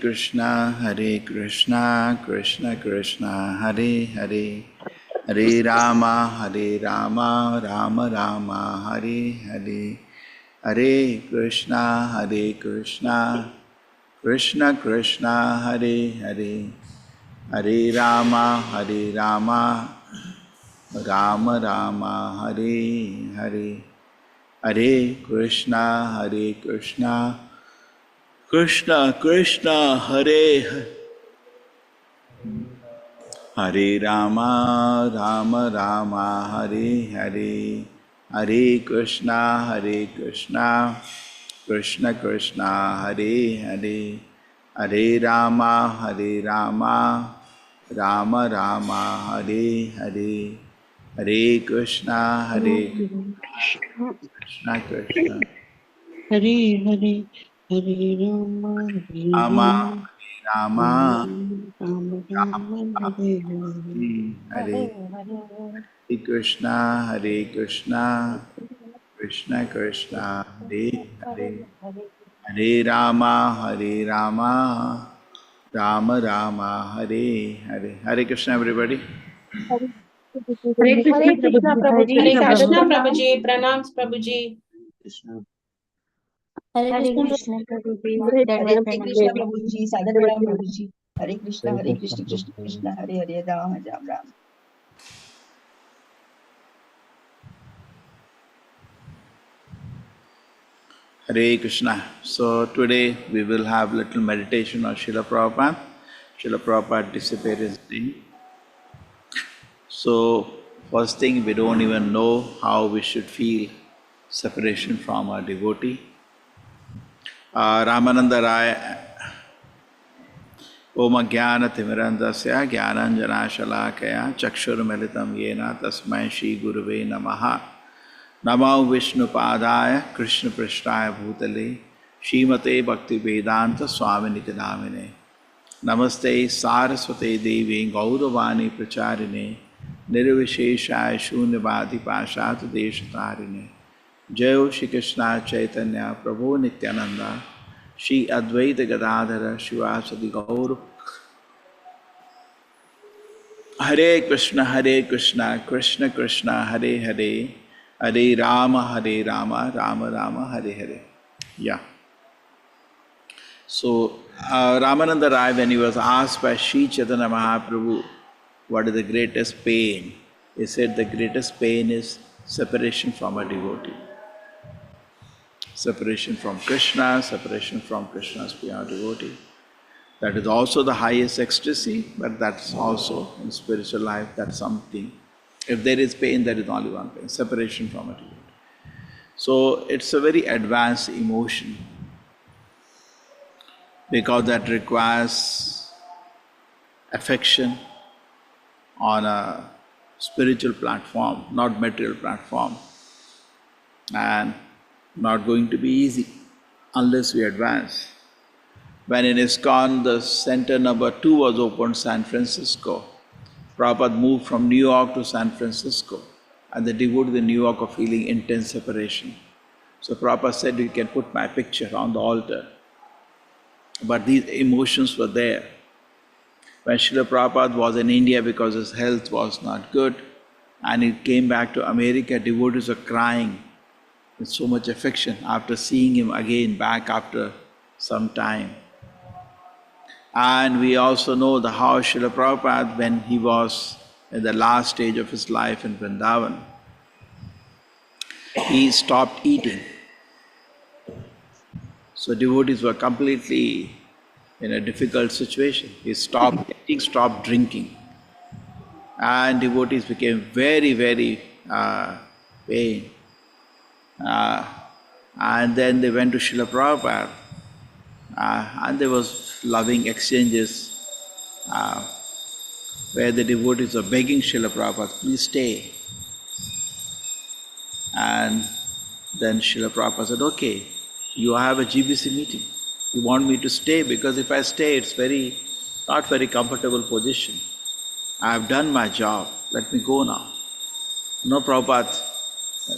Krishna, Krishna Krishna, Hare Hare, Hare Rama, Rama Rama, Hare Hare, Hare Krishna, Krishna Krishna, Hare Hare, Hare Rama, Rama Rama, Hare Hare, Hare Krishna, Krishna Krishna, Hare Hare, Hare Rama, Rama, Hare Hare, Hare Krishna, Krishna Krishna, Hare Hare, Hare Rama, Rama Rama, Hare Hare, Hare Krishna, Krishna Krishna, Hare Hare, Hare Rama, Hare Rama Rama, Rama, Rama Rama, Rama Hare Hare. Hare, Hare Krishna, Krishna Krishna, Hare Hare, Hare Rama, Rama Rama, Hare Hare. Hare Krishna, everybody. Hare Krishna, Hare Krishna, Prabhuji. Prabhuji. Pranams, Prabhuji. Hare Hare Krishna, Krishna, Prabhuji. Hare Dandavata Krishna, Pranam. Prabhuji. Sadhana Pranam, Prabhuji. Hare Krishna, Krishna Krishna, Hare Hare, Rama Rama. Hare Krishna. So today we will have little meditation on Srila Prabhupada. Srila Prabhupada Disappearance Day. So first thing, we don't even know how we should feel separation from our devotee. Ramananda Raya Om Jnana Timirandasya Jnananjana Shalakaya Chakshurmilitam Yena Tasmai Shri Guruve Namaha Namo Vishnu Padaya Krishna Prishtaya Bhutale Shrimate Bhakti Vedanta Swami Nityanamine Namaste Saraswate Devi Gauravani Pracharine Nirvisheshaya Shunyavadi Pashat Deshatarine Jai Shri Krishna Chaitanya Prabhu Nityananda Shri Advaita Gadadhara Shivasadi Gaur Hare Krishna, Krishna Krishna, Hare Hare, Hare Rama, Rama Rama, Hare Hare. Yeah. So, Ramananda Rai, when he was asked by Sri Chaitanya Mahaprabhu, what is the greatest pain? He said the greatest pain is separation from a devotee. Separation from Krishna, separation from Krishna's pure devotee. That is also the highest ecstasy, but that's also in spiritual life, that's something. If there is pain, there is only one pain, separation from a devotee. So it's a very advanced emotion because that requires affection on a spiritual platform, not material platform, and not going to be easy unless we advance. When in ISKCON, the center number 2 was opened, San Francisco, Prabhupada moved from New York to San Francisco, and the devotees in New York are feeling intense separation. So Prabhupada said, you can put my picture on the altar. But these emotions were there. When Srila Prabhupada was in India because his health was not good, and he came back to America, devotees were crying with so much affection after seeing him again back after some time. And we also know the how Srila Prabhupada, when he was in the last stage of his life in Vrindavan, he stopped eating. So devotees were completely in a difficult situation. He stopped eating, stopped drinking. And devotees became very, very pain. And then they went to Srila Prabhupada. And there was loving exchanges where the devotees were begging Srila Prabhupada, please stay. And then Srila Prabhupada said, okay, you have a GBC meeting. You want me to stay because if I stay, it's not very comfortable position. I have done my job. Let me go now. No, Prabhupada,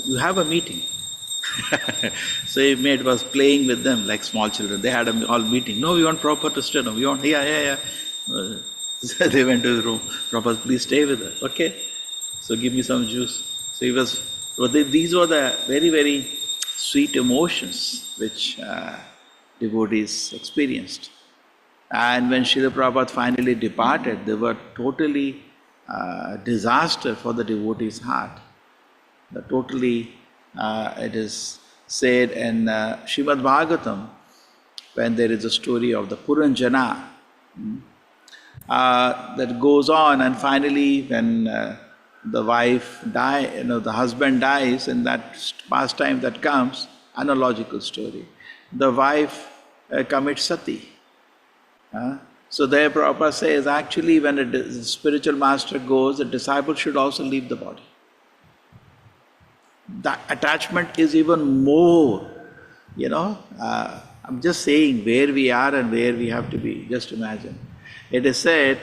you have a meeting. So he mate was playing with them like small children. They had a all meeting. No, we want Prabhupada to stay. No, we want, yeah. So they went to his room. Prabhupada, please stay with us. Okay. So give me some juice. So he was, these were the very, very sweet emotions which devotees experienced. And when Srila Prabhupada finally departed, they were totally disaster for the devotee's heart. The totally, it is said in Srimad Bhagavatam, when there is a story of the Puranjana that goes on, and finally when the wife the husband dies, in that pastime that comes, analogical story, the wife commits sati. So there Prabhupada says, actually when a spiritual master goes, the disciple should also leave the body. The attachment is even more, I'm just saying where we are and where we have to be. Just imagine. It is said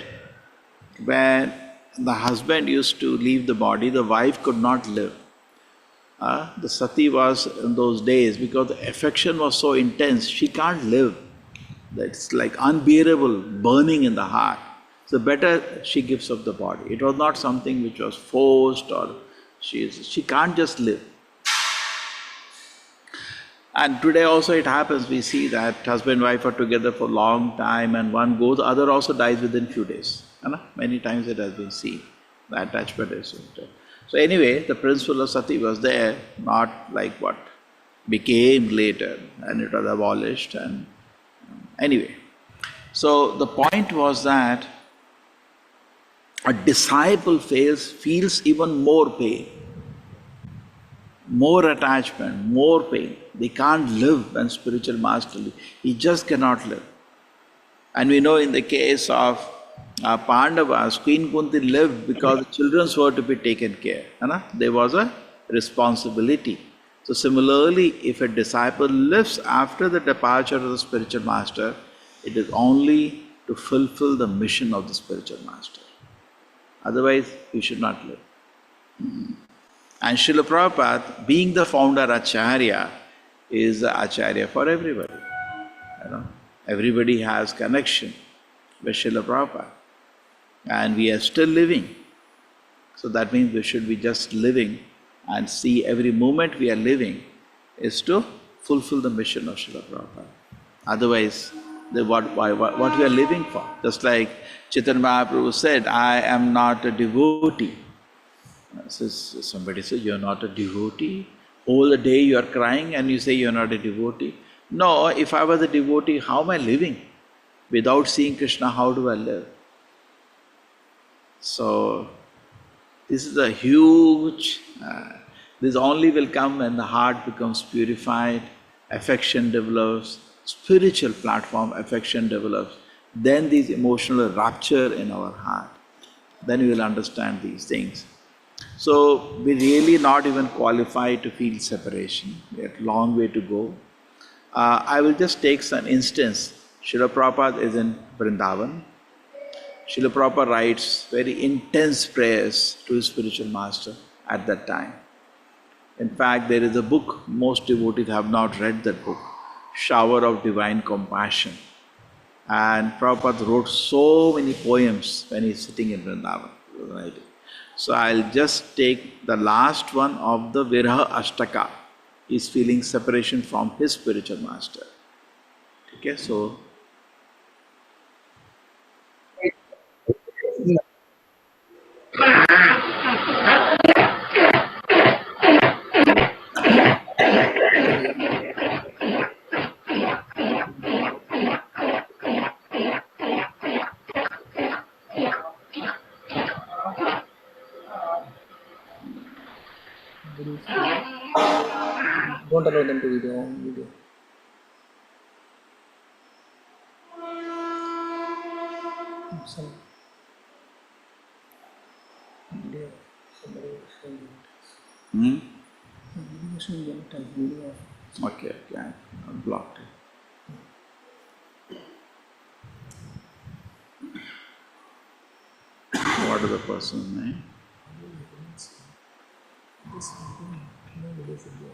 when the husband used to leave the body, the wife could not live. The sati was in those days, because the affection was so intense, she can't live. It's like unbearable burning in the heart. So better she gives up the body. It was not something which was forced, or she can't just live. And today also it happens, we see that husband and wife are together for a long time, and one goes, the other also dies within few days. Many times it has been seen. The attachment is there. So anyway, the principle of sati was there, not like what became later, and it was abolished. And anyway, so the point was that a disciple feels even more pain, more attachment, more pain. They can't live when spiritual master lives. He just cannot live. And we know in the case of Pandavas, Queen Kunti lived because the children were to be taken care. There was a responsibility. So similarly, if a disciple lives after the departure of the spiritual master, it is only to fulfill the mission of the spiritual master. Otherwise, he should not live. And Srila Prabhupada, being the founder Acharya, is the Acharya for everybody. Everybody has connection with Srila Prabhupada. And we are still living. So that means we should be just living and see every moment we are living is to fulfill the mission of Srila Prabhupada. Otherwise, what we are living for? Just like Chaitanya Mahaprabhu said, I am not a devotee. Somebody says, you're not a devotee? All the day you are crying and you say you're not a devotee? No, if I was a devotee, how am I living? Without seeing Krishna, how do I live? So, this is a huge, this only will come when the heart becomes purified, affection develops, spiritual platform affection develops. Then this emotional rapture in our heart. Then we will understand these things. So, we really not even qualified to feel separation. We have a long way to go. I will just take some instance. Srila Prabhupada is in Vrindavan. Srila Prabhupada writes very intense prayers to his spiritual master at that time. In fact, there is a book, most devotees have not read that book, Shower of Divine Compassion. And Prabhupada wrote so many poems when he is sitting in Vrindavan. So I'll just take the last one of the Viraha Ashtaka. He is feeling separation from his spiritual master. Okay, so Don't allow them to video. Some video. Somebody was showing it. Video showing them type video. okay, I blocked it. What is the person's name? This video should go.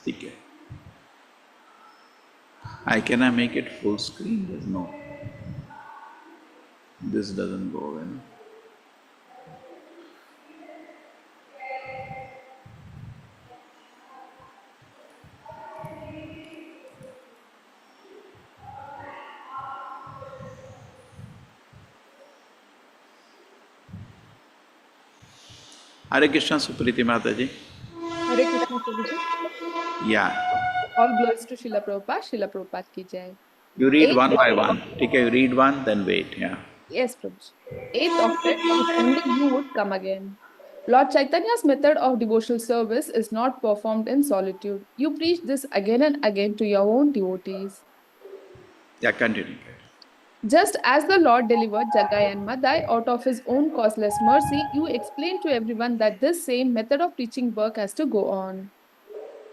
Okay. Can I make it full screen? There's no. This doesn't go in. Hare Krishna Supriti Mataji. Hare Krishna Prabhuji. Yeah. All glories to Srila Prabhupada. Srila Prabhupada ki jai. You read 8th one by of one. Okay, you read one, then wait. Yeah. Yes, Prabhuji. 8th of it, if only you would come again. Lord Chaitanya's method of devotional service is not performed in solitude. You preach this again and again to your own devotees. Yeah, continue. Just as the Lord delivered Jagai and Madai out of his own causeless mercy, you explain to everyone that this same method of preaching work has to go on.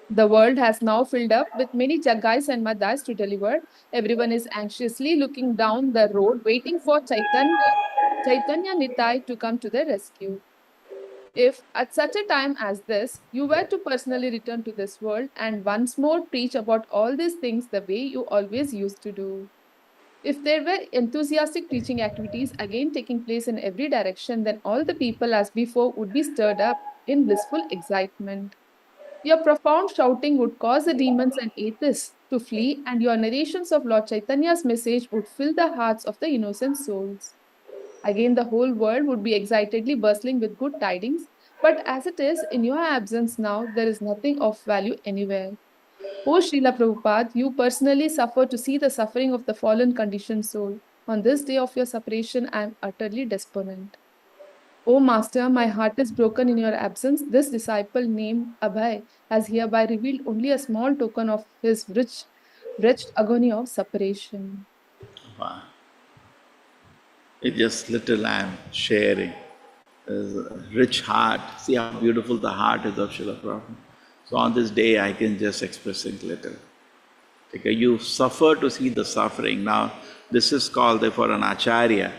The world has now filled up with many Jagais and Madais to deliver. Everyone is anxiously looking down the road, waiting for Chaitanya Nitai to come to their rescue. If at such a time as this, you were to personally return to this world and once more preach about all these things the way you always used to do. If there were enthusiastic preaching activities again taking place in every direction, then all the people as before would be stirred up in blissful excitement. Your profound shouting would cause the demons and atheists to flee, and your narrations of Lord Chaitanya's message would fill the hearts of the innocent souls. Again, the whole world would be excitedly bustling with good tidings, but as it is, in your absence now, there is nothing of value anywhere. O Srila Prabhupada, you personally suffer to see the suffering of the fallen conditioned soul. On this day of your separation, I am utterly despondent. O Master, my heart is broken in your absence. This disciple named Abhay has hereby revealed only a small token of his wretched agony of separation. Wow. It's just little I'm sharing. There's a rich heart. See how beautiful the heart is of Srila Prabhupada. So on this day, I can just express it little. Okay, you suffer to see the suffering. Now, this is called therefore an acharya.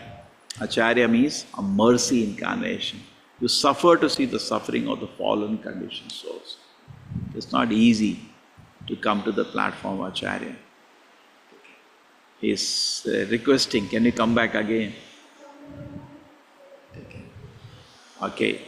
Acharya means a mercy incarnation. You suffer to see the suffering of the fallen conditioned souls. It's not easy to come to the platform of acharya. He's requesting, can you come back again? Okay.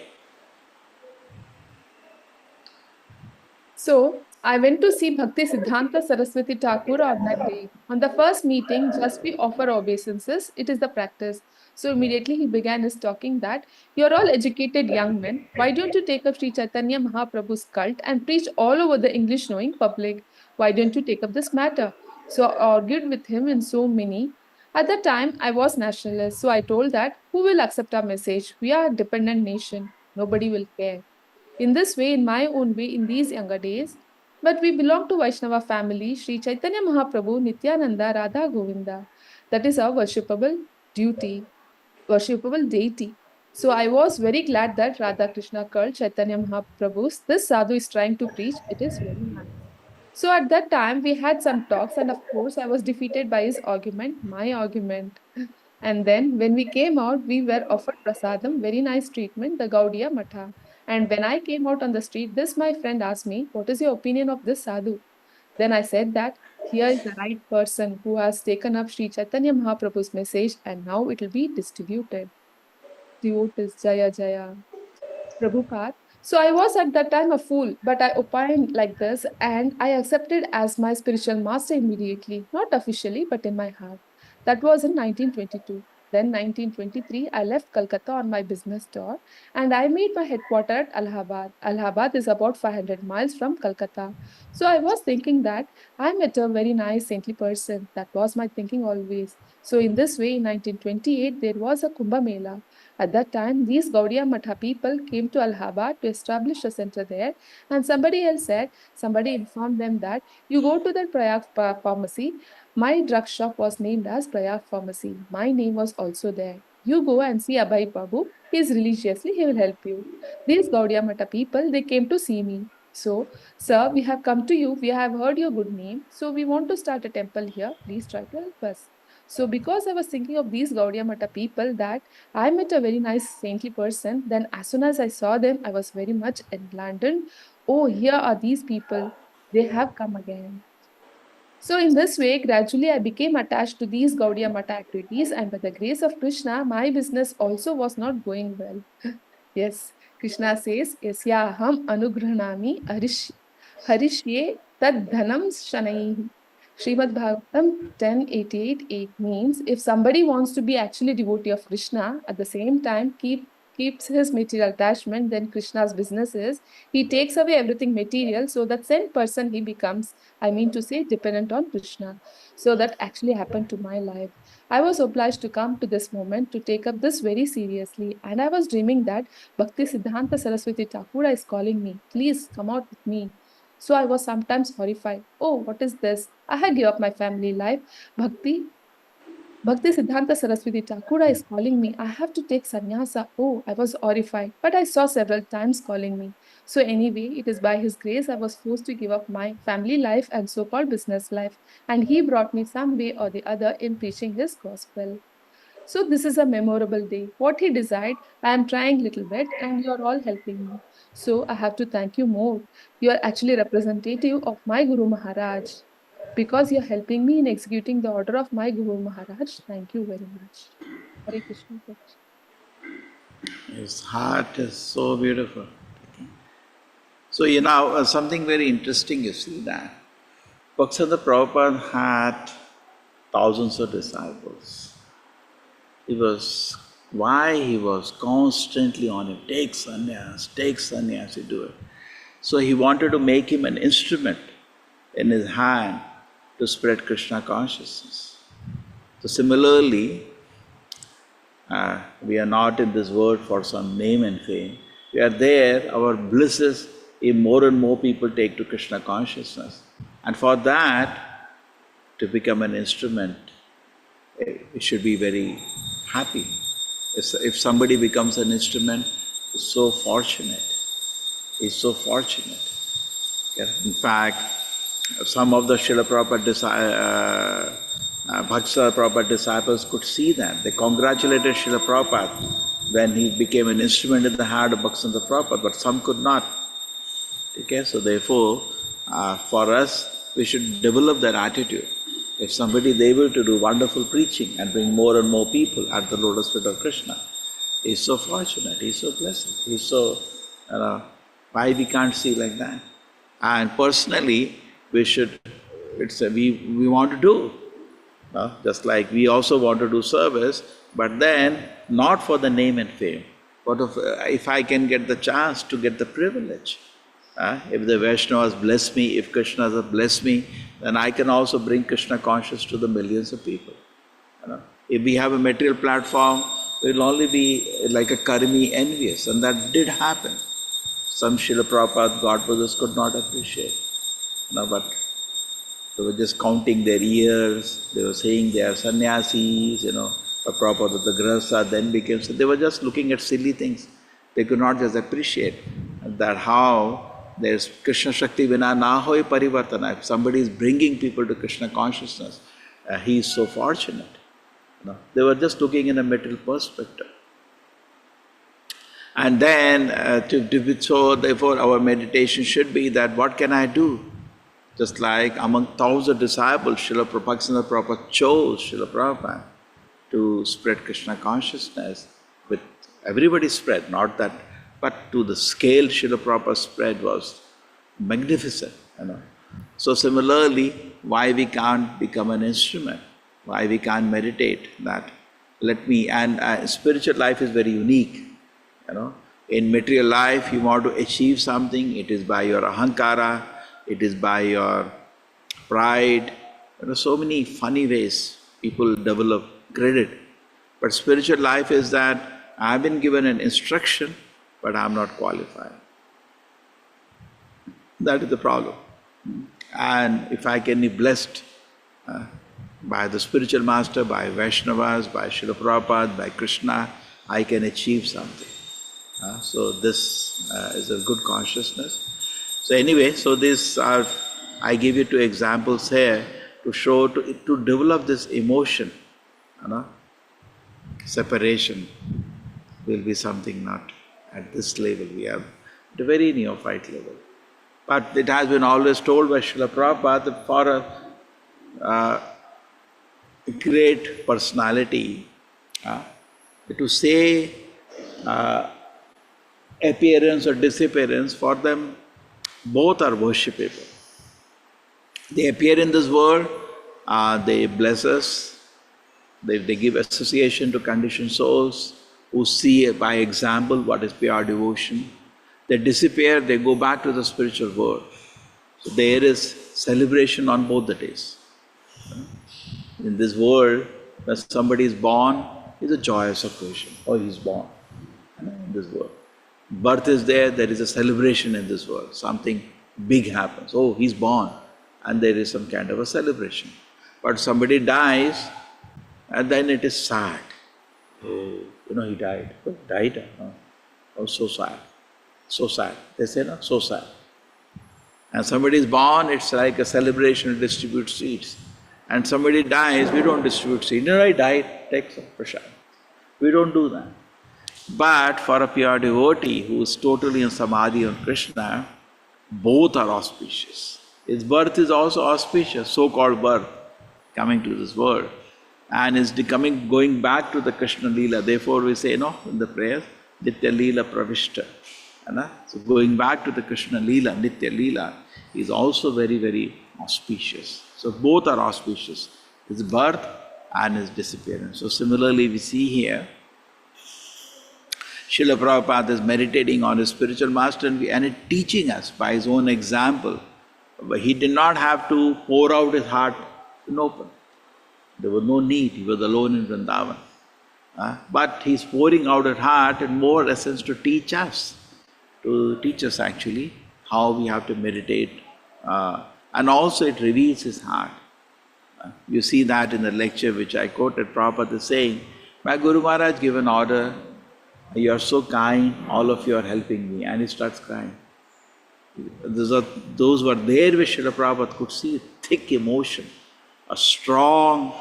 So, I went to see Bhakti Siddhanta Saraswati Thakur on that day. On the first meeting, just we offer obeisances, it is the practice. So immediately he began his talking that, you're all educated young men, why don't you take up Sri Chaitanya Mahaprabhu's cult and preach all over the English knowing public? Why don't you take up this matter? So I argued with him in so many. At the time, I was nationalist, so I told that, who will accept our message? We are a dependent nation. Nobody will care. In this way, in my own way, in these younger days. But we belong to Vaishnava family, Sri Chaitanya Mahaprabhu, Nityananda, Radha Govinda. That is our worshipable deity. So I was very glad that Radha Krishna called Chaitanya Mahaprabhu's this sadhu is trying to preach. It is very nice. So at that time, we had some talks, and of course, I was defeated by his argument, my argument. And then when we came out, we were offered prasadam, very nice treatment, the Gaudiya Matha. And when I came out on the street, this my friend asked me, what is your opinion of this sadhu? Then I said that here is the right person who has taken up Sri Chaitanya Mahaprabhu's message and now it will be distributed. Devotees, Jaya Jaya. Prabhupada. So I was at that time a fool, but I opined like this and I accepted as my spiritual master immediately, not officially, but in my heart. That was in 1922. Then 1923, I left Calcutta on my business tour and I made my headquarters at Allahabad. Allahabad is about 500 miles from Calcutta. So I was thinking that I met a very nice saintly person. That was my thinking always. So in this way, in 1928, there was a Kumbh Mela. At that time, these Gaudiya Matha people came to Allahabad to establish a center there, and somebody informed them that you go to the Prayag pharmacy. My drug shop was named as Prayag Pharmacy. My name was also there. You go and see Abhay Babu. He is religiously, he will help you. These Gaudiya Matha people, they came to see me. So, sir, we have come to you. We have heard your good name. So, we want to start a temple here. Please try to help us. So, because I was thinking of these Gaudiya Matha people that I met a very nice saintly person. Then as soon as I saw them, I was very much enlightened. Oh, here are these people. They have come again. So in this way, gradually I became attached to these Gaudiya Mata activities, and by the grace of Krishna, my business also was not going well. Yes, Krishna says, Yasyaham anugrahnami harishye tad dhanam shanaihi. Srimad Bhagavatam 10:88 means if somebody wants to be actually devotee of Krishna, at the same time keeps his material attachment, then Krishna's business is he takes away everything material so that same person he becomes, I mean to say, dependent on Krishna. So that actually happened to my life. I was obliged to come to this moment to take up this very seriously, and I was dreaming that Bhakti Siddhanta Saraswati Thakura is calling me. Please come out with me. So I was sometimes horrified. Oh, what is this? I had given up my family life. Bhakti Bhakti Siddhanta Saraswati Thakura is calling me. I have to take sannyasa. Oh, I was horrified, but I saw several times calling me. So, anyway, it is by His grace I was forced to give up my family life and so called business life. And He brought me some way or the other in preaching His gospel. So, this is a memorable day. What He desired, I am trying little bit, and you are all helping me. So, I have to thank you more. You are actually representative of my Guru Maharaj because you're helping me in executing the order of my Guru Maharaj. Thank you very much. Hare Krishna. His heart is so beautiful. So, something very interesting you see that. Bhaktivinoda Prabhupada had thousands of disciples. Why he was constantly on him, take sannyas, you do it. So he wanted to make him an instrument in his hand to spread Krishna consciousness. So similarly, we are not in this world for some name and fame. We are there, our bliss is if more and more people take to Krishna consciousness. And for that, to become an instrument, it should be very happy. If somebody becomes an instrument, he's so fortunate. He's so fortunate. In fact, some of the Srila Prabhupada Bhakti Prabhupada disciples could see that. They congratulated Srila Prabhupada when he became an instrument in the heart of Bhakti Prabhupada, but some could not. Okay, so therefore, for us, we should develop that attitude. If somebody is able to do wonderful preaching and bring more and more people at the lotus feet of Krishna, he's so fortunate, he's so blessed, he's so, why we can't see like that? And personally, we want to do, just like we also want to do service, but then not for the name and fame. But if I can get the chance to get the privilege, if the Vaishnavas bless me, if Krishna has blessed me, then I can also bring Krishna conscious to the millions of people. If we have a material platform, we will only be like a karmi envious, and that did happen. Some Srila Prabhupada Godbrothers could not appreciate, but they were just counting their years, they were saying they are sannyasis, but Prabhupada, the Grahastha then became, so they were just looking at silly things. They could not just appreciate that how there's Krishna Shakti Vina Na Hoy Parivartana. If somebody is bringing people to Krishna consciousness, he is so fortunate. They were just looking in a material perspective. And then, so therefore our meditation should be that what can I do? Just like among thousands of disciples, Srila Prabhupada chose Srila Prabhupada to spread Krishna consciousness. With everybody spread, not that, but to the scale Srila Prabhupada spread was magnificent. So similarly, why we can't become an instrument? Why we can't meditate that? Spiritual life is very unique. In material life, you want to achieve something, it is by your ahankara, it is by your pride. So many funny ways people develop credit. But spiritual life is that I've been given an instruction, but I'm not qualified. That is the problem. And if I can be blessed by the spiritual master, by Vaishnavas, by Srila Prabhupada, by Krishna, I can achieve something. So this is a good consciousness. So anyway, so I give you two examples here to show, to develop this emotion. Separation will be something not at this level. We are at a very neophyte level. But it has been always told by Srila Prabhupada that for a great personality, to say appearance or disappearance, for them both are worshipable. They appear in this world, they bless us, they give association to conditioned souls who see by example what is pure devotion. They disappear, they go back to the spiritual world. So there is celebration on both the days. In this world, when somebody is born, it's a joyous occasion. Oh, he's born in this world. Birth is there, there is a celebration in this world. Something big happens. Oh, he's born. And there is some kind of a celebration. But somebody dies, and then it is sad. Oh, he died. Oh, died? Oh, so sad. So sad. They say, no, so sad. And somebody is born, it's like a celebration to distribute seeds. And somebody dies, we don't distribute seeds. I died, take some prasad. We don't do that. But for a pure devotee who is totally in samadhi on Krishna, both are auspicious. His birth is also auspicious, so-called birth, coming to this world. And is going back to the Krishna Leela. Therefore we say, in the prayers, Nitya Leela Pravishta. So going back to the Krishna Leela, Nitya Leela, is also very, very auspicious. So both are auspicious, his birth and his disappearance. So similarly we see here, Srila Prabhupada is meditating on his spiritual master and teaching us by his own example. But he did not have to pour out his heart in open. There was no need, he was alone in Vrindavan. But he's pouring out his heart in more essence to teach us actually how we have to meditate. And also it reveals his heart. You see that in the lecture which I quoted, Prabhupada is saying, my Guru Maharaj gave an order, you are so kind, all of you are helping me, and he starts crying. Those who were there with Srila Prabhupada could see thick emotion, a strong,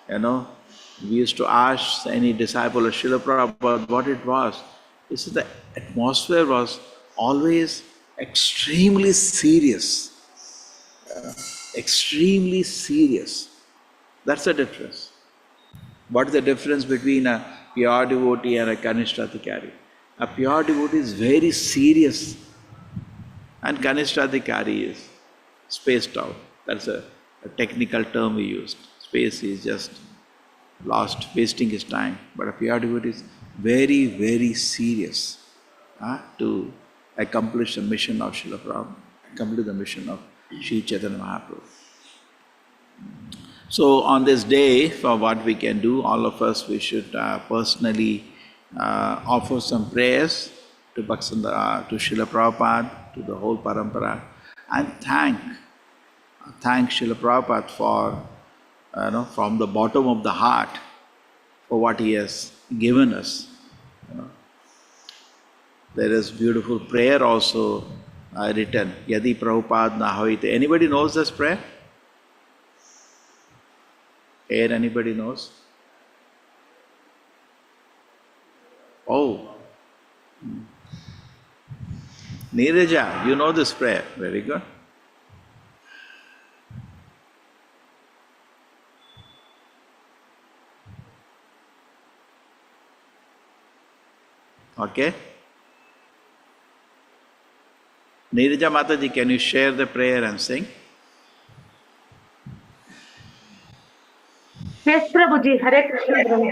we used to ask any disciple of Srila Prabhupada what it was. He said the atmosphere was always extremely serious. Extremely serious. That's the difference. What is the difference between a pure devotee and a Kanishthadhikari? A pure devotee is very serious, and Kanishthadhikari is spaced out. That's a technical term we used. Space is just lost, wasting his time. But a pure devotee is very, very serious to accomplish the mission of Srila Prabhupada, accomplish the mission of Sri Chaitanya Mahaprabhu. So on this day, for what we can do, all of us, we should personally offer some prayers to Srila Prabhupada, to the whole parampara, and thank Srila Prabhupada for, from the bottom of the heart, for what he has given us. There is beautiful prayer also written, Yadi Prabhupada Nahavite. Anybody knows this prayer? Here, anybody knows? Oh. Neeraja, you know this prayer. Very good. Okay? Neeraja Mataji, can you share the prayer and sing? Yes, Prabhuji. Hare Krishna. Prabhu.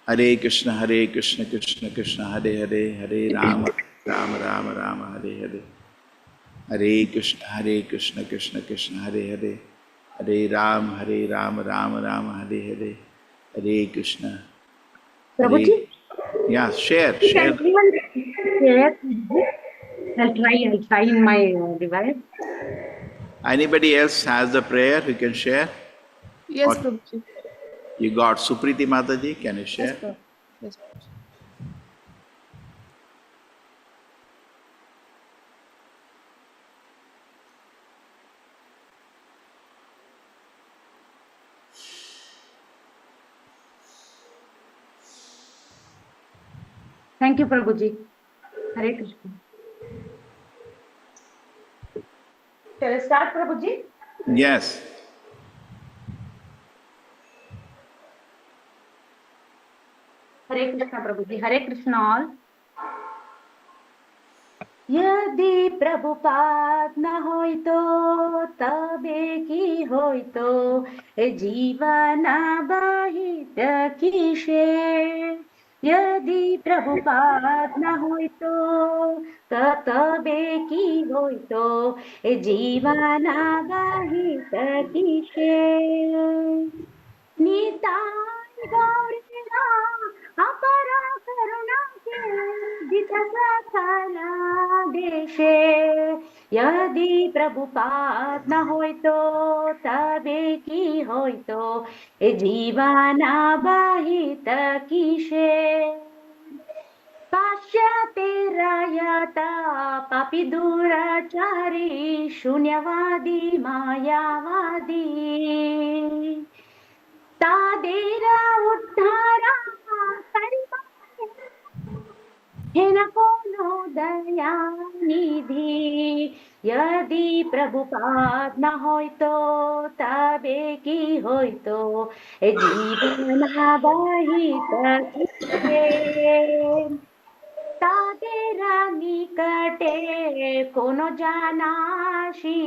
Hare Krishna, Krishna Krishna, Hare Hare, Hare Rama, Rama Rama, Rama Hare Hare. Hare Krishna, Krishna Krishna, Hare Hare, Hare Rama, Rama Rama, Hare Hare. Hare Krishna. Prabhuji? Yeah, share. Can anyone share? I'll try in my device. Anybody else has the prayer you can share? Yes, Or Prabhuji. you got Supriti Mataji, can you share? Yes, Prabhuji. Yes, Prabhuji. Thank you, Prabhuji. Hare Krishna. Shall I start, Prabhuji? Yes. Hare Krishna, Prabhuji. Hare Krishna all. यदि प्रभुपाद न होय तो तबे की होय तो जीवन बाहित किसे यदि प्रभुपाद न होय तो तबे की होय तो जीवन बाहित किसे निताय गौरीरा अपरा करुणा के दित सकला देशे यदि प्रभुपाद न होय तो तबे की होय तो जीवना बाहित किसे पाश्चाते रायता पापी दुराचारी शून्यवादी मायावादी तादेरा उद्धारा हे न कोनो दयानिधि यदि प्रभुपाद न होय तो तबे की होय तो जीवन बाहित किसे तादेरा निकटे कोनो जानाशी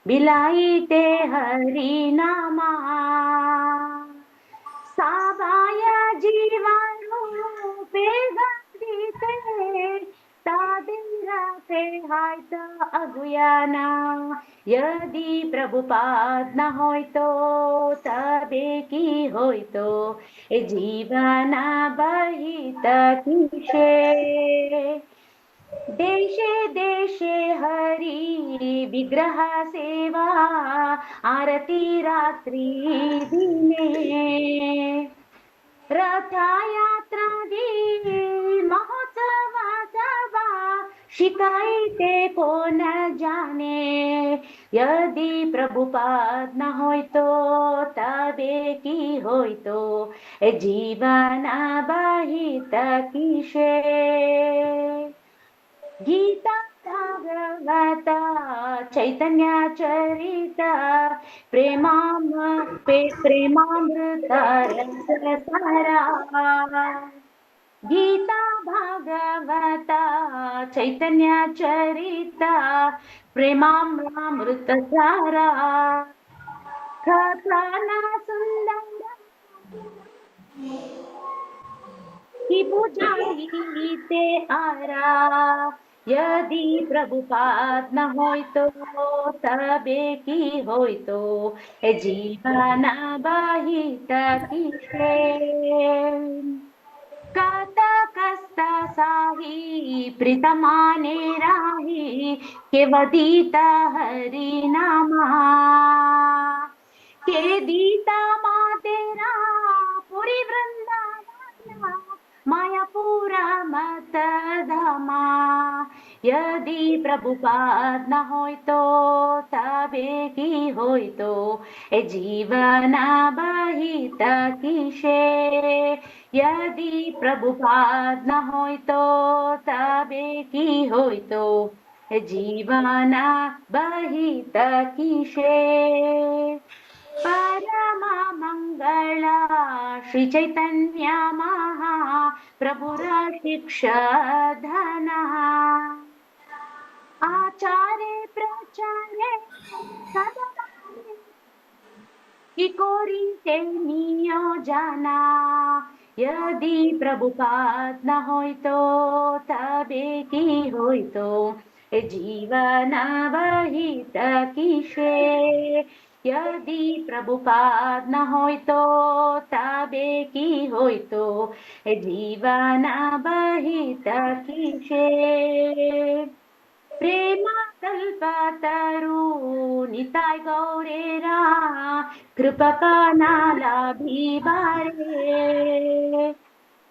बिलाईते हरि नामा साबाया जीवन रूपे गंधीते तादेरा ते हायत अगुयाना यदि प्रभुपाद न होय तो तबे की होय तो जीवना बाहित किसे देशे देशे हरि विग्रह सेवा आरती रात्रि दिने रथयात्रा दी महोत्सवा सभा शिकायते को न जाने यदि प्रभुपाद न होय तो तबे की होय तो जीवना बाहित किसे गीता भागवता चैतन्य चरिता प्रेमामृत रससारा गीता भागवता चैतन्य चरिता प्रेमामृत सारा कथाना सुंदर की बुझाईते आरा यदि प्रभुपाद न होय तो तबे की होय तो जीवना बाहित किसे कस्त साही प्रीतमाने राही केवदीता हरि नामा के दीता माँ तेरा पुरी वृंदावन मायापुरा मत धामा यदि प्रभुपाद न होय तो तबे की होय तो जीवना बाहित किसे यदि प्रभुपाद न होय तो तबे की होय तो जीवना बाहित किसे परमा मंगला श्री चैतन्य महा प्रभुर शिक्षा धना आचार्य प्रचारे की कोरी ते नियोजना यदि प्रभुपाद न होय तो तबे की होय तो जीवना बाहित किसे यदि प्रभुपाद न होय तो तबे की होय तो जीवना बाहित किसे प्रेमा कल्पतरु निताय गौरेरा कृपकनाला भीबारे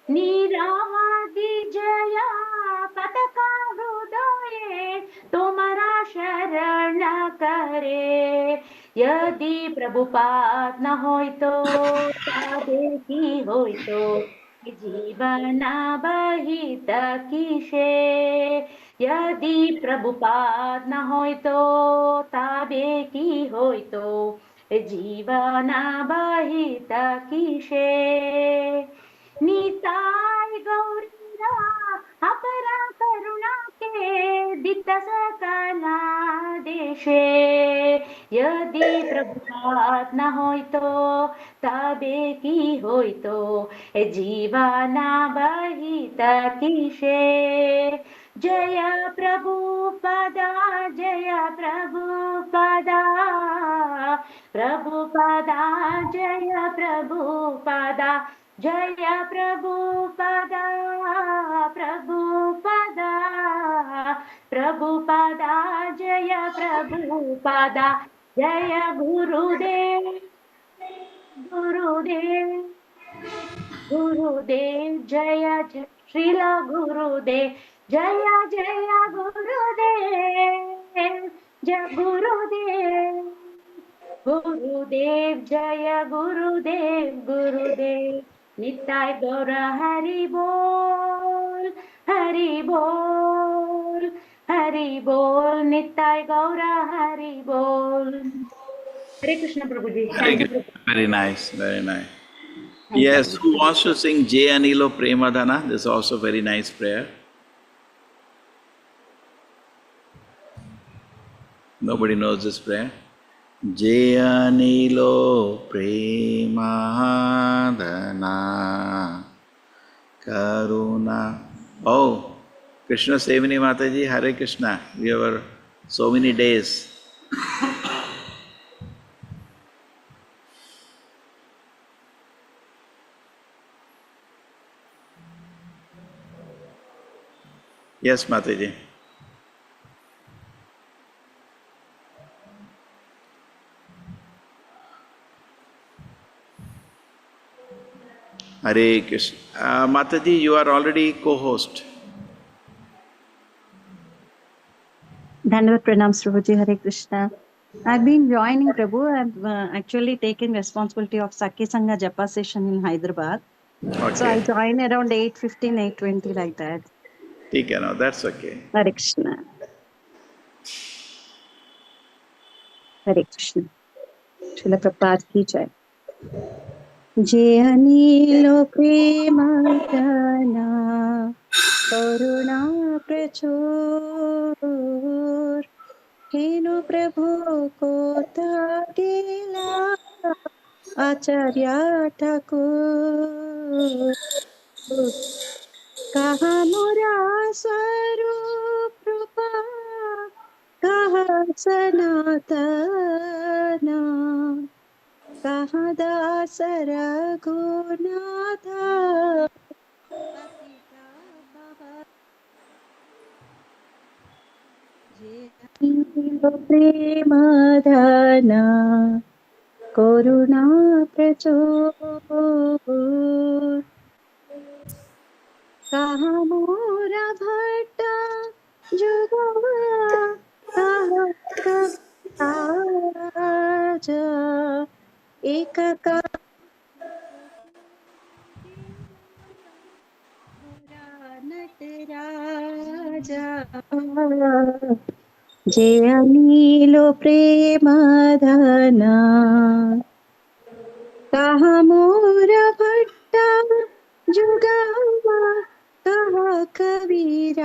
नीरावादी जया पतका हृदये तुम्हारा शरण करे यदि प्रभुपाद न होय तो तबे की होय तो जीवना बहित किसे यदि प्रभुपाद न होय तो तबे की होय तो जीवना बहित किसे निताय गौरीरा अपरा करुणा के दित सकला देशे यदि प्रभुपाद न होय तो तबे की होय तो जीवना बहित किसे जय प्रभुपदा जय प्रभुपदा प्रभुपदा जय प्रभुपदा जय प्रभुपदा प्रभुपदा प्रभुपदा जय प्रभुपदा जय गुरुदेव गुरुदेव गुरुदेव जय जय श्रीला गुरुदेव जय जय गुरुदेव जय गुरुदेव गुरुदेव जय गुरुदेव गुरुदेव निताय गौर हरि बोल हरि बोल हरि बोल निताय गौर हरि बोल Hare Krishna Prabhu ji thank you Prabhu Very nice, very nice. Thank you Yes, Prabhu who wants to sing Jay Anilo Premadhana? This is also a very nice prayer. Nobody knows this prayer. Jay Anilo Premadhana Karuna. Oh, Krishna Sevini Mataji, Hare Krishna. We have so many days. Yes, Mataji. Hare Krishna. Mataji, you are already co-host. Dandavat pranams, Prabhuji. Hare Krishna. I've been joining Prabhu. I've actually taken responsibility of Sakya Sangha Japa session in Hyderabad. So I Okay. join around 8:15, 8:20 like that. ठीक है, no, that's okay. Hare Krishna. Hare Krishna. Srila Prabhupada ki jai. Je anilo premadana karuna prachur हेनु प्रभु को तागिला आचार्य ठाकुर कहा मोरा स्वरूप रूपा कहा सनातना कहा दास रघुनाथा पतिता पावन प्रेमधना करुणा प्रचुर कहा मोरा भट्ट जुगवा कहा कविराजा एक का मोरा नटराजा जय अनिलो प्रेमधना कहा मोरा भट्टा जुगावा कहा कविराजा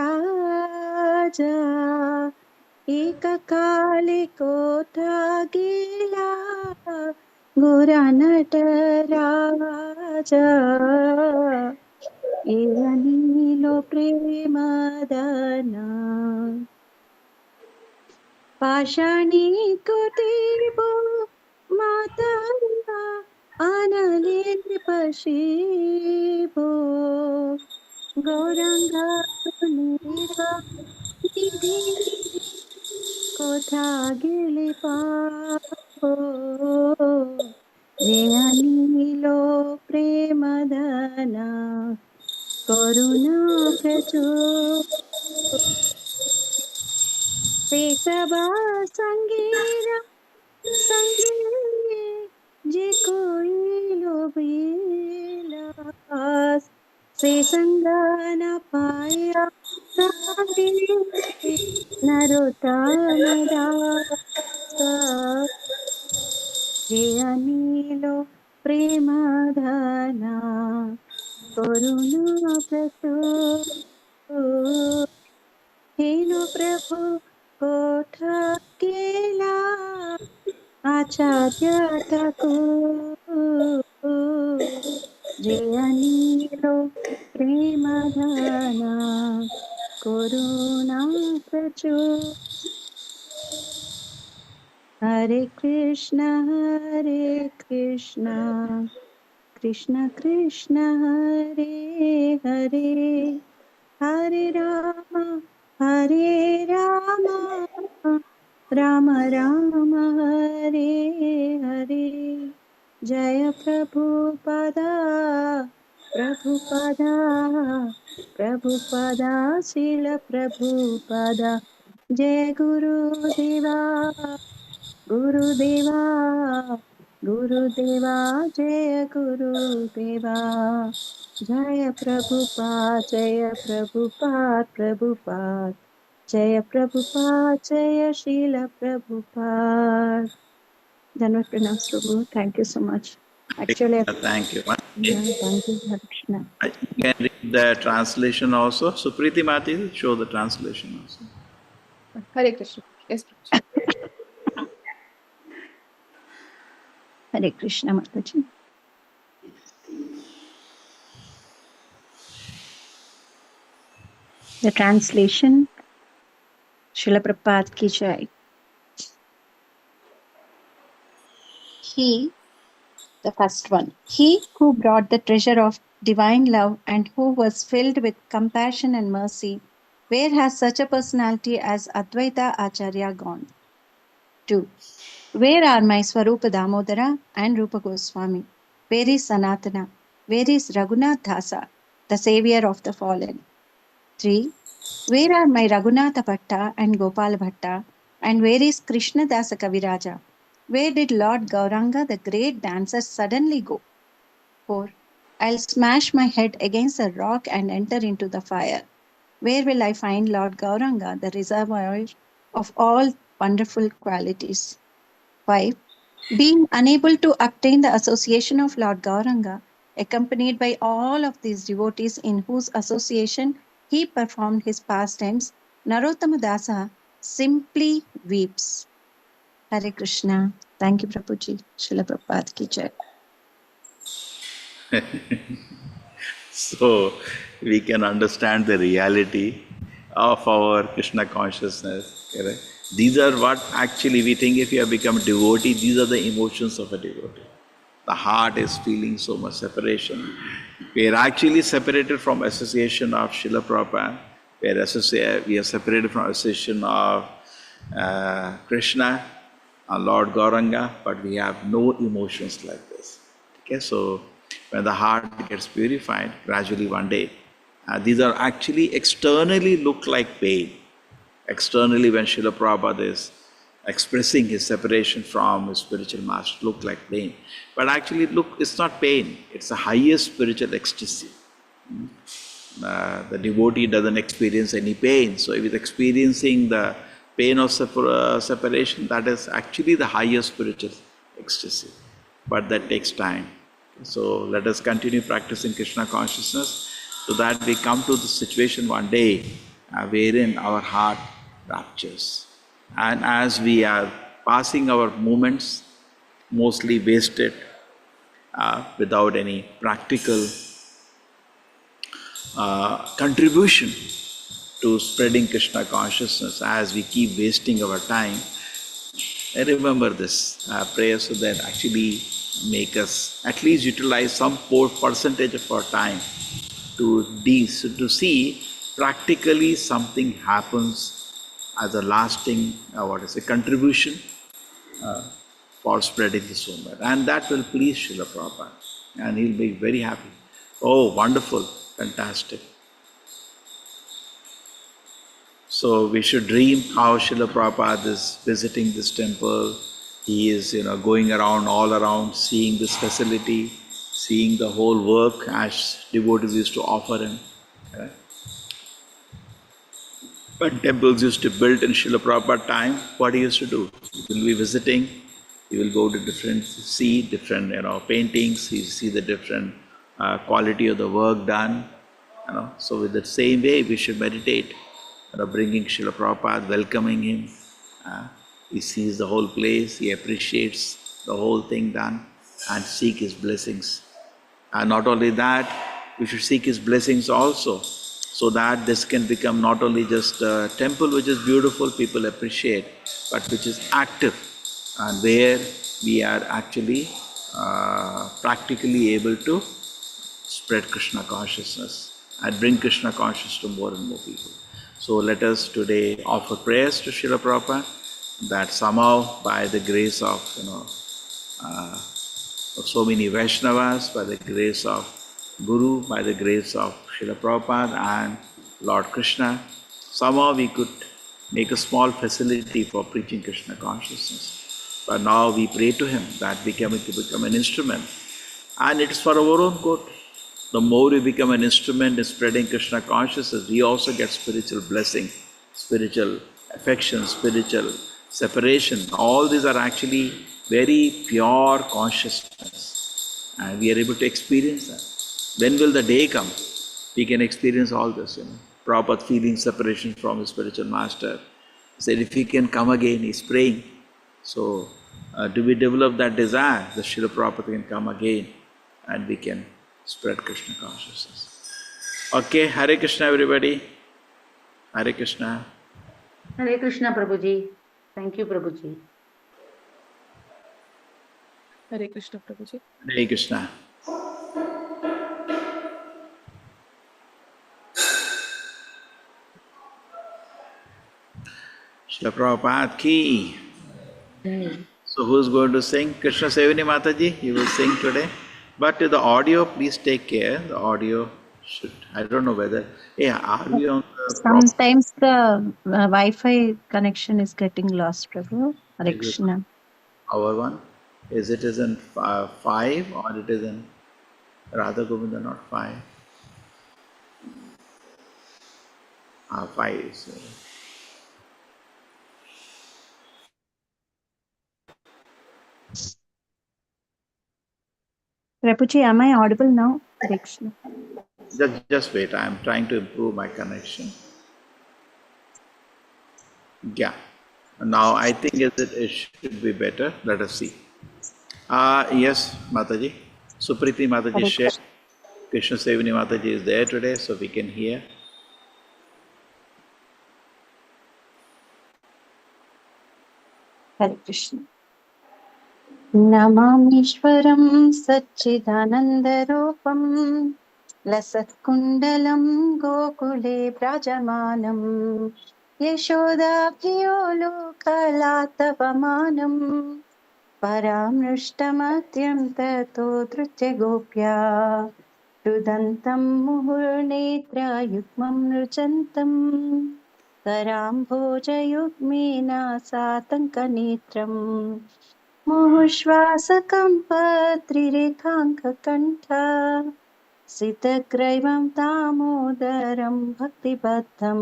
एक काले कोठा गेला गोरा नटराजा ए अनिलो प्रेमधना पाषाणी कुटीबो माता आनले पशिबो गौरंगा नीरा निधि कोठा गिली पापो जे अनिलो प्रेमधना करुणा प्रचुर ते सबा संगीरा संगे जे कोई लोभीला Sesangana paya kare Narotamada Jayanilo Premadhana Karuna Pratu Henu Prabhu Kotha Kela Acharya Thakur Jayanilo Premadhana Karuna Pratu Hare Krishna Krishna Krishna Hare Hare Hare Rama Rama Rama Hare Hare Jaya Prabhupada Prabhupada Prabhupada Srila Prabhupada Jai Guru Deva Gurudeva, Gurudeva, Jaya Gurudeva, Jaya Prabhupada, Jaya Prabhupada, Prabhupada, Jaya Prabhupada, Jaya Srila Prabhupada. Dhanwad pranams, Prabhu. Thank you so much. Actually, Thank you. yeah, thank you, Hare Krishna. You can read the translation also. So Preeti Mati, show the translation also. Hare Krishna. Yes, Prabhuji. Hare Krishna, Mataji. The translation, Srila Prabhupada ki jai. He, the first one, he who brought the treasure of divine love and who was filled with compassion and mercy, where has such a personality as Advaita Acharya gone? 2. Where are my Swarupa Damodara and Rupa Goswami? Where is Sanatana? Where is Raghunath Dasa, the savior of the fallen? 3. Where are my Raghunatha Bhatta and Gopal Bhatta? And where is Krishna Dasa Kaviraja? Where did Lord Gauranga, the great dancer, suddenly go? 4. I'll smash my head against a rock and enter into the fire. Where will I find Lord Gauranga, the reservoir of all wonderful qualities? 5. Being unable to obtain the association of Lord Gauranga, accompanied by all of these devotees in whose association he performed his pastimes, Narottama Dasa simply weeps. Hare Krishna. Thank you, Prabhuji. Srila Prabhupada ki jai. So we can understand the reality of our Krishna consciousness. Correct? These are what actually we think if you have become a devotee, these are the emotions of a devotee. The heart is feeling so much separation. We are actually separated from association of Srila Prabhupada. We are separated from association of Krishna and Lord Gauranga, but we have no emotions like this. Okay, so when the heart gets purified, gradually one day, these are actually externally look like pain. Externally, when Srila Prabhupada is expressing his separation from his spiritual master, look like pain. But actually, look, it's not pain, it's the highest spiritual ecstasy. The devotee doesn't experience any pain. So if he's experiencing the pain of separation, that is actually the highest spiritual ecstasy. But that takes time. So let us continue practicing Krishna consciousness so that we come to the situation one day wherein our heart raptures. And as we are passing our moments, mostly wasted without any practical contribution to spreading Krishna consciousness, as we keep wasting our time, I remember this prayer so that actually make us at least utilize some percentage of our time to see practically something happens as a lasting contribution for spreading this movement. And that will please Srila Prabhupada. And he'll be very happy. Oh, wonderful, fantastic. So we should dream how Srila Prabhupada is visiting this temple. He is, going around, all around, seeing this facility, seeing the whole work as devotees used to offer him. Right? When temples used to build in Srila Prabhupada time, what he used to do? He will be visiting, he will go to different, see different paintings, he see the different quality of the work done. So with the same way we should meditate, bringing Srila Prabhupada, welcoming him. He sees the whole place, he appreciates the whole thing done and seek his blessings. And not only that, we should seek his blessings also, so that this can become not only just a temple which is beautiful, people appreciate, but which is active, and where we are actually practically able to spread Krishna consciousness and bring Krishna consciousness to more and more people. So let us today offer prayers to Srila Prabhupada, that somehow by the grace of so many Vaishnavas, by the grace of Guru, by the grace of Srila Prabhupada and Lord Krishna, somehow we could make a small facility for preaching Krishna consciousness. But now we pray to him that we can become an instrument, and it is for our own good. The more we become an instrument in spreading Krishna consciousness, we also get spiritual blessing, spiritual affection, spiritual separation. All these are actually very pure consciousness, and we are able to experience that. When will the day come we can experience all this? Prabhupada feeling separation from his spiritual master. He said, if he can come again, he's praying. So, do we develop that desire that Srila Prabhupada can come again and we can spread Krishna consciousness? Okay, Hare Krishna everybody. Hare Krishna. Hare Krishna, Prabhuji. Thank you, Prabhuji. Hare Krishna, Prabhuji. Hare Krishna. Srila Prabhupada ki. So who is going to sing? Krishna Sevani Mataji, you will sing today. But the audio, please take care. The audio should, I don't know whether, are we on the Sometimes the Wi-Fi connection is getting lost, Prabhu. Hare Krishna. our one? Is it is in 5 or it is in Radha Govinda, not 5? 5 is. Prabhuji, am I audible now? Hare Krishna. Just wait, I am trying to improve my connection. Yeah. Now I think it should be better. Let us see. Yes, Mataji. Supriti Mataji shared. Krishna Sevani Mataji is there today, so we can hear. Hare Krishna. Namamishwaram Satchidanandarupam Lasatkundalam Gokule Brajamanam Yashodabhiyo Lokalatavamanam Paramrushtamadhyam Tato Drutya Gopya Rudantam Muhurnetra Yukmam Rujantam Karambhojayukmena Satankanetram Muhushvasakampa Sitagraivam Damodaram Bhaktibaddham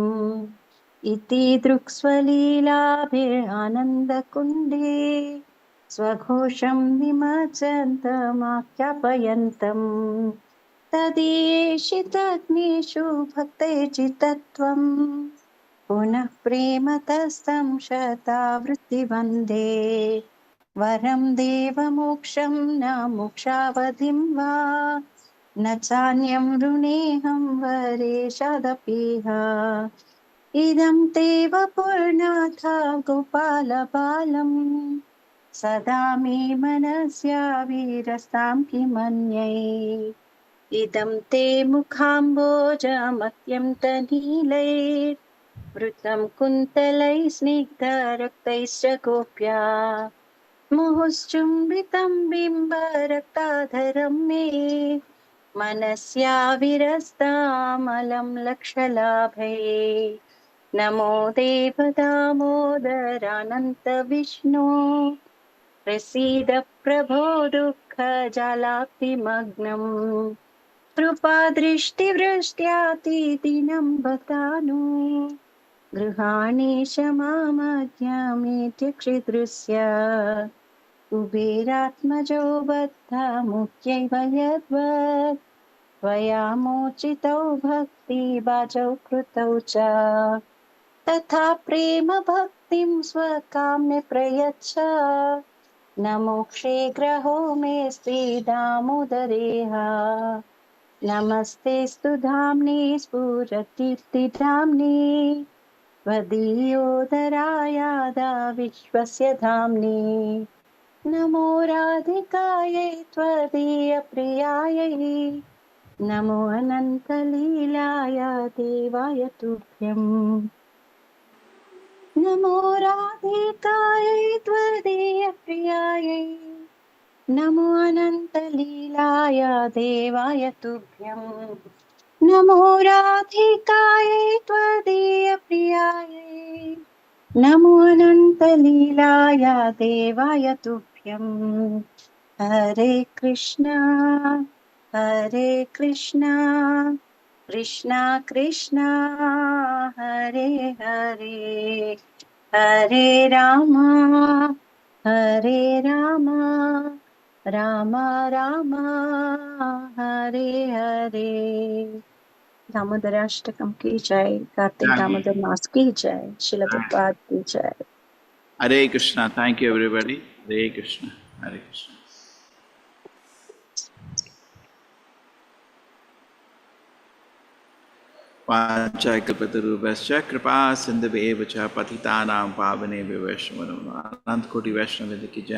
Iti Druksvalilabhir Anandakunde Swaghosham Nimachantamakyapayantam Tadiyeshitagneshu Bhaktejitatvam Punah Prematastam Shatavritti Vande Varam Deva Moksham Na Mokshavadim Va Na Chanyam Runeham Vareshadapiha Idam Teva Purnatha Gopala Balam Sada Me Manasya Virastam Kimanyai Idam Te Mukhamboja Matyam Tanilai Vrutam Kuntalai Snigdha Raktaischa Gopya Muhuschumbitam Bimba Raktadharam Me Manasya Virastamalam Lakshalabhe Namo Deva Damodarananta Vishnu प्रसीद प्रभो दुःखजलाब्धिमग्नम् कृपादृष्टिवृष्ट्यातिदिनं बतानु गृहाणि क्षमामध्यमेत्य क्षिदृस्य कुबेरात्मजो बद्धामुख्यैव यद्वत् त्वया मोचितौ भक्तिबाजौ कृतौ च तथा प्रेम भक्तिं स्वकाम्य प्रयच्छ न मोक्षे ग्रहो मे दामोदरेह नमस्तेऽस्तु धाम्ने स्फुरतीर्तिधाम्ने त्वदीयोदरायादा विश्वस्य धाम्ने नमो राधिकायै त्वदीयप्रियायै नमो अनन्तलीलाय देवाय तुभ्यम् नमो राधिकायै त्वदीयप्रियायै नमो अनन्तलीलाय देवाय तुभ्यम् नमो राधिकायै त्वदीयप्रियायै नमो अनन्तलीलाय देवाय तुभ्यम् हरे कृष्णा कृष्णा कृष्णा हरे हरे हरे राम राम राम हरे हरे दामोदराष्टकम की जय कार्तिक दामोदर मास की जय श्रील प्रभुपाद की जय Hare Krishna. Thank you, everybody. Hare Krishna. Hare Krishna. वाञ्छाकल्पतरुभ्यश्च कृपा सिन्धुभ्येव च पतितानां पावनेभ्यो वैष्णवानां अनंत कोटि वैष्णव की जय।